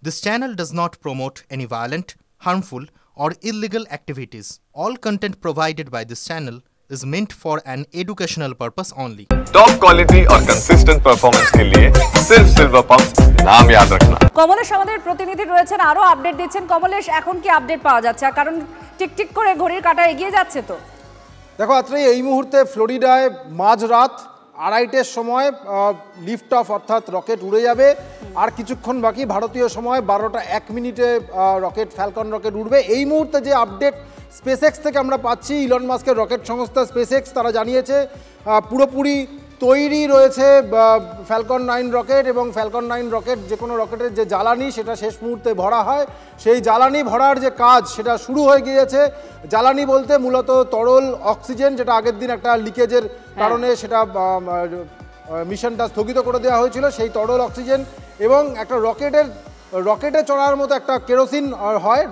This channel does not promote any violent, harmful, or illegal activities. All content provided by this channel is meant for an educational purpose only. Top quality और consistent performance के लिए सिर्फ silver pumps नाम याद रखना। কমলেশ আমাদের প্রতিনিধি রয়েছেন, আরো আপডেট দিচ্ছেন। কমলেশ, এখন কি আপডেট পাওয়া যাচ্ছে? কারণ টিকটিক করে ঘড়ির কাঁটা এগিয়ে যাচ্ছে তো। দেখো আত্রেই, এই মুহূর্তে ফ্লোরিডায় মাঝরাত 2:30টার সময় লিফট অফ অর্থাৎ রকেট উড়ে যাবে। আর কিছুক্ষণ বাকি, ভারতীয় সময় 12টা 1 মিনিটে রকেট, ফ্যালকন রকেট উঠবে। এই মুহূর্তে যে আপডেট স্পেসএক্স থেকে আমরা পাচ্ছি, ইলন মাস্কের রকেট সংস্থা স্পেসএক্স তারা জানিয়েছে পুরোপুরি তৈরি রয়েছে ফ্যালকন 9 রকেট, এবং ফ্যালকন 9 রকেট যে কোনো রকেটের যে জ্বালানি সেটা শেষ মুহূর্তে ভরা হয়, সেই জ্বালানি ভরার যে কাজ সেটা শুরু হয়ে গিয়েছে। জ্বালানি বলতে মূলত তরল অক্সিজেন, যেটা আগের দিন একটা লিকেজের কারণে সেটা মিশনটা স্থগিত করে দেওয়া হয়েছিল, সেই তরল অক্সিজেন এবং একটা রকেটে চড়ার মতো একটা কেরোসিন হয়,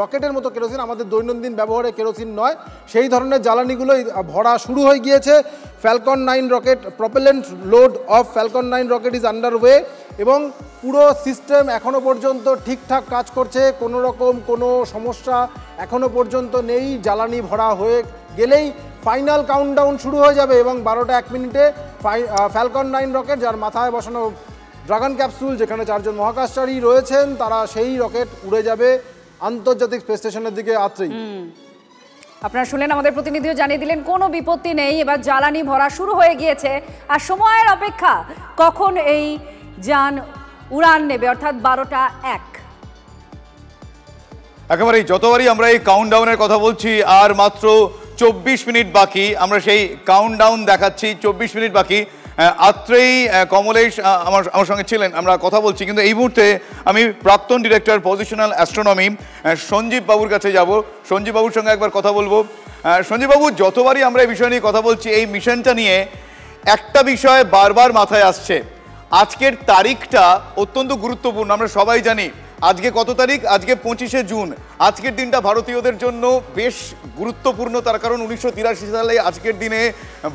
রকেটের মতো কেরোসিন, আমাদের দৈনন্দিন ব্যবহারে কেরোসিন নয়, সেই ধরনের জ্বালানিগুলো ভরা শুরু হয়ে গিয়েছে। Falcon 9 rocket propellant load of Falcon 9 rocket is underway, এবং পুরো সিস্টেম এখনও পর্যন্ত ঠিকঠাক কাজ করছে, কোনো রকম কোনো সমস্যা এখনও পর্যন্ত নেই। জ্বালানি ভরা হয়ে গেলেই ফাইনাল কাউন্টডাউন শুরু হয়ে যাবে, এবং 12টা 1 মিনিটে ফ্যালকন 9 রকেট, যার মাথায় বসানো ড্রাগন ক্যাপসুল, যেখানে 4 জন মহাকাশচারী রয়েছেন, তারা সেই রকেট উড়ে যাবে আন্তর্জাতিক স্পেস স্টেশনের দিকে। আত্রেই আপনারা শুনলেন, আমাদের প্রতিনিধিও জানিয়ে দিলেন কোনো বিপত্তি নেই, এবার জ্বালানি ভরা শুরু হয়ে গিয়েছে। আর সময়ের অপেক্ষা কখন এই যান উড়ান নেবে, অর্থাৎ 12টা 1। একেবারেই যতবারই আমরা এই কাউন্টডাউনের কথা বলছি, আর মাত্র 24 মিনিট বাকি, আমরা সেই কাউন্টডাউন দেখাচ্ছি। 24 মিনিট বাকি। আত্রেই কমলেশ আমার সঙ্গে ছিলেন, আমরা কথা বলছি, কিন্তু এই মুহূর্তে আমি প্রাক্তন ডিরেক্টর পজিশনাল অ্যাস্ট্রোনমি সঞ্জীব বাবুর কাছে যাব। সঞ্জীব বাবুর সঙ্গে একবার কথা বলবো। সঞ্জীব বাবু, যতবারই আমরা এই বিষয় নিয়ে কথা বলছি, এই মিশনটা নিয়ে একটা বিষয় বারবার মাথায় আসছে, আজকের তারিখটা অত্যন্ত গুরুত্বপূর্ণ। আমরা সবাই জানি আজকে কত তারিখ, আজকে 25শে জুন। আজকের দিনটা ভারতীয়দের জন্য বেশ গুরুত্বপূর্ণ, তার কারণ 1983 সালে আজকের দিনে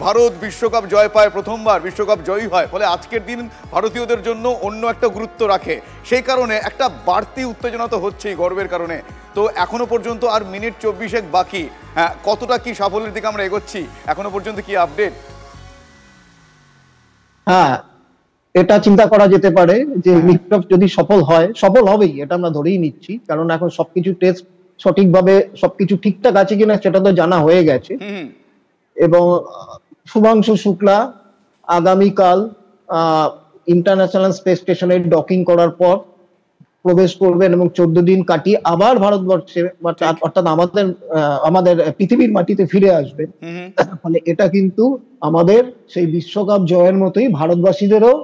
ভারত বিশ্বকাপ জয় পায়, প্রথমবার বিশ্বকাপ জয়ী হয়, ফলে আজকের দিন ভারতীয়দের জন্য অন্য একটা গুরুত্ব রাখে। সেই কারণে একটা বাড়তি উত্তেজনা তো হচ্ছেই গর্বের কারণে। তো এখনো পর্যন্ত আর মিনিট 24 বাকি, কতটা কি সাফল্যের দিকে আমরা এগোচ্ছি, এখনো পর্যন্ত কি আপডেট? হ্যাঁ, এটা চিন্তা করা যেতে পারে যে লিফট যদি সফল হয়, সফল হবেই, এটা আমরা ধরেই নিচ্ছি, কারণ এখন সবকিছু টেস্ট সঠিকভাবে সবকিছু ঠিকঠাক আছে কিনা সেটা তো জানা হয়ে গেছে। এবং শুভাংশু শুক্লা আগামীকাল ইন্টারন্যাশনাল স্পেস স্টেশনে ডকিং করার পর প্রবেশ করবেন এবং 14 দিন কাটিয়ে আবার ভারতবর্ষে অর্থাৎ আমাদের পৃথিবীর মাটিতে ফিরে আসবেন। ফলে এটা কিন্তু আমাদের সেই বিশ্বকাপ জয়ের মতোই ভারতবাসীদেরও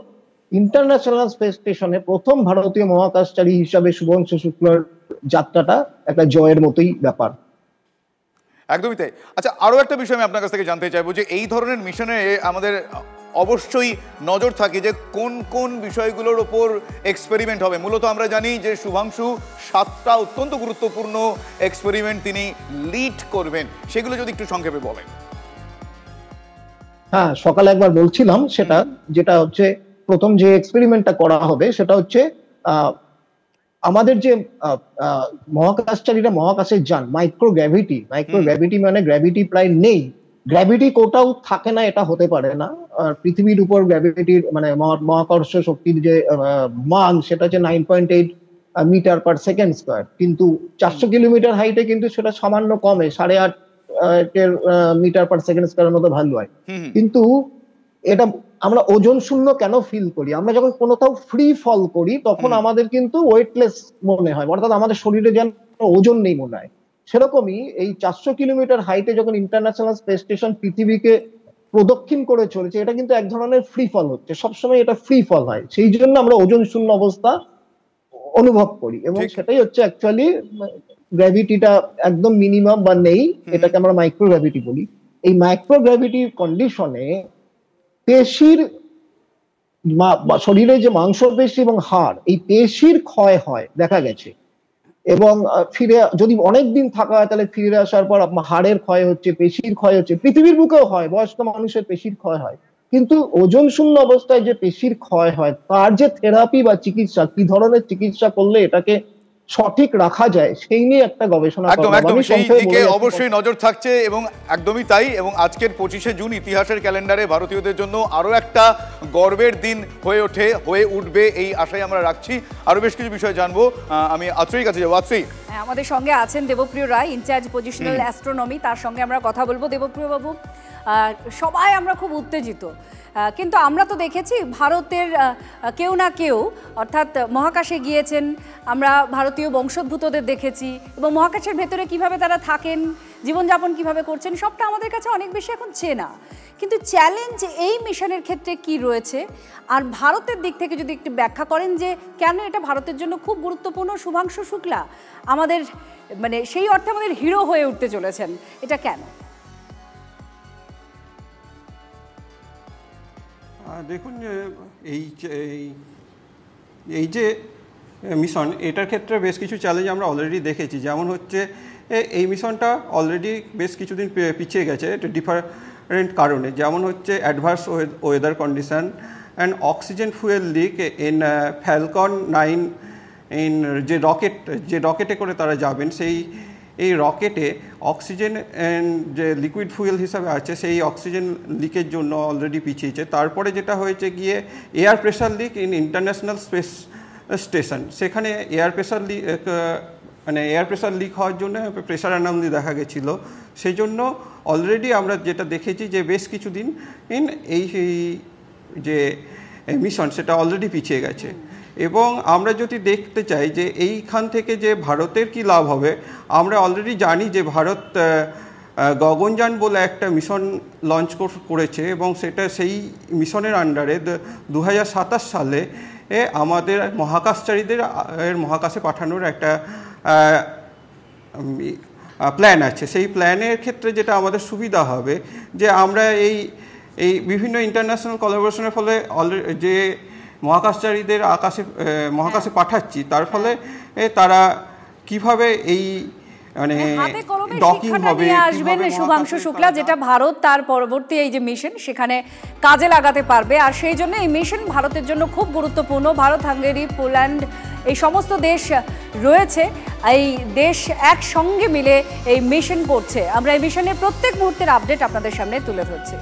ইন্টারন্যাশনাল স্পেস স্টেশনে প্রথম ভারতীয় মহাকাশচারী হিসাবে শুভাংশু শুক্লার যাত্রাটা একটা জয়ের মতোই ব্যাপার। একদমই তাই। আচ্ছা, আরো একটা বিষয় আমি আপনার কাছ থেকে জানতে চাইবো যে এই ধরনের মিশনে আমাদের অবশ্যই নজর থাকে যে কোন কোন বিষয়গুলোর ওপর এক্সপেরিমেন্ট হবে। মূলত আমরা জানি যে শুভাংশু 7টা অত্যন্ত গুরুত্বপূর্ণ এক্সপেরিমেন্ট তিনি লিড করবেন, সেগুলো যদি একটু সংক্ষেপে বলেন। হ্যাঁ, সকালে একবার বলছিলাম সেটা, যেটা হচ্ছে প্রথম যে এক্সপেরিমেন্টটা করা হবে সেটা হচ্ছে আমাদের যে মহাকাশচারীরা মহাকাশে যান, মাইক্রোগ্র্যাভিটি মানে গ্র্যাভিটি প্রায় নেই, গ্র্যাভিটি কোথাও থাকে না, এটা হতে পারে না। পৃথিবীর উপর গ্র্যাভিটির মানে মহাকর্ষ শক্তির যে মান সেটা হচ্ছে 9.8 মিটার পার সেকেন্ড স্কোয়ার, কিন্তু 400 কিলোমিটার হাইটে কিন্তু সেটা সামান্য কমে, 8.5 মিটার পার সেকেন্ড স্কোয়ারের মতো ভ্যালু হয়। কিন্তু এটা আমরা ওজন শূন্য কেন ফিল করি? আমরা যখন কোথাও ফ্রি ফল করি তখন আমাদের কিন্তু ওয়েটলেস মনে হয়, অর্থাৎ আমাদের শরীরে যেন ওজন নেই মনে হয়। সেরকমই এই 400 কিলোমিটার হাইটে যখন ইন্টারন্যাশনাল স্পেস স্টেশন পৃথিবীকে প্রদক্ষিণ করে চলেছে, এটা কিন্তু এক ধরনের ফ্রি ফল হচ্ছে, সবসময় এটা ফ্রি ফল হয়, সেই জন্য আমরা ওজন শূন্য অবস্থা অনুভব করি, এবং সেটাই হচ্ছে অ্যাকচুয়ালি গ্র্যাভিটিটা একদম মিনিমাম বা নেই, এটাকে আমরা মাইক্রোগ্র্যাভিটি বলি। এই মাইক্রোগ্র্যাভিটি কন্ডিশনে পেশির শরীরে যে মাংসপেশি এবং হাড়, এই পেশির ক্ষয় হয় দেখা গেছে, এবং ফিরে যদি অনেকদিন থাকা হয় তাহলে ফিরে আসার পর হাড়ের ক্ষয় হচ্ছে, পেশির ক্ষয় হচ্ছে, পৃথিবীর বুকেও হয়, বয়স্ক মানুষের পেশির ক্ষয় হয়। কিন্তু ওজন শূন্য অবস্থায় যে পেশির ক্ষয় হয় তার যে থেরাপি বা চিকিৎসা, কি ধরনের চিকিৎসা করলে এটাকে সঠিক রাখা যায় সেই নিয়ে একটা গবেষণা একদম একদম সেই দিকে অবশ্যই নজর থাকছে এবং একদমই তাই। এবং আজকের 25শে জুন ইতিহাসের ক্যালেন্ডারে ভারতীয়দের জন্য আরও একটা গর্বের দিন হয়ে উঠবে এই আশাই আমরা রাখছি। আরও বেশ কিছু বিষয় জানবো, আমি আত্রেয়ীর কাছে যাবো। আত্রেয়ী, আমাদের সঙ্গে আছেন দেবপ্রিয় রায়, ইনচার্জ পজিশনাল অ্যাস্ট্রোনমি, তার সঙ্গে আমরা কথা বলবো। দেবপ্রিয় বাবু, সবাই আমরা খুব উত্তেজিত, কিন্তু আমরা তো দেখেছি ভারতের কেউ না কেউ অর্থাৎ মহাকাশে গিয়েছেন, আমরা ভারতীয় বংশোদ্ভূতদের দেখেছি এবং মহাকাশের ভেতরে কিভাবে তারা থাকেন, জীবনযাপন কিভাবে করছেন, সবটা আমাদের কাছে অনেক বেশি এখন চেনা। কিন্তু চ্যালেঞ্জ এই মিশনের ক্ষেত্রে কি রয়েছে, আর ভারতের দিক থেকে যদি একটু ব্যাখ্যা করেন যে কেন এটা ভারতের জন্য খুব গুরুত্বপূর্ণ। শুভাংশু শুক্লা আমাদের মানে সেই অর্থে আমাদের হিরো হয়ে উঠতে চলেছেন, এটা কেন? দেখুন, এই যে মিশন, এটার ক্ষেত্রে বেশ কিছু চ্যালেঞ্জ আমরা অলরেডি দেখেছি। যেমন হচ্ছে এই মিশনটা অলরেডি বেশ কিছুদিন পিছিয়ে গেছে ডিফারেন্ট কারণে। যেমন হচ্ছে adverse weather condition and oxygen fuel leak in Falcon 9 in যে রকেটে করে তারা যাবেন, এই রকেটে অক্সিজেন যে লিকুইড ফুয়েল হিসাবে আছে সেই অক্সিজেন লিকের জন্য অলরেডি পিছিয়েছে। তারপরে যেটা হয়েছে গিয়ে air pressure leak in international space station, সেখানে এয়ার প্রেশার লিক হওয়ার জন্য প্রেশার অ্যানোমালি দেখা গেছিলো। সেই জন্য অলরেডি আমরা যেটা দেখেছি যে বেশ কিছুদিন এই যে মিশন সেটা অলরেডি পিছিয়ে গেছে। এবং আমরা যদি দেখতে চাই যে এইখান থেকে যে ভারতের কি লাভ হবে, আমরা অলরেডি জানি যে ভারত গগনযান বলে একটা মিশন লঞ্চ করেছে এবং সেটা সেই মিশনের আন্ডারে 2027 সালে আমাদের মহাকাশচারীদের মহাকাশে পাঠানোর একটা প্ল্যান আছে। সেই প্ল্যানের ক্ষেত্রে যেটা আমাদের সুবিধা হবে যে আমরা এই বিভিন্ন ইন্টারন্যাশনাল কোলাবোরেশনের ফলে যে মহাকাশচারীদের মহাকাশে পাঠাচ্ছি, তার ফলে তারা কিভাবে এই মানে ডকিং হবে আসবেন শুভাংশু শুক্লা, যেটা ভারত তার পরবর্তী এই যে মিশন সেখানে কাজে লাগাতে পারবে। আর সেই জন্য এই মিশন ভারতের জন্য খুব গুরুত্বপূর্ণ। ভারত, হাঙ্গেরি, পোল্যান্ড এই সমস্ত দেশ রয়েছে, এই দেশ একসঙ্গে মিলে এই মিশন করছে। আমরা এই মিশনের প্রত্যেক মুহূর্তের আপডেট আপনাদের সামনে তুলে ধরছি।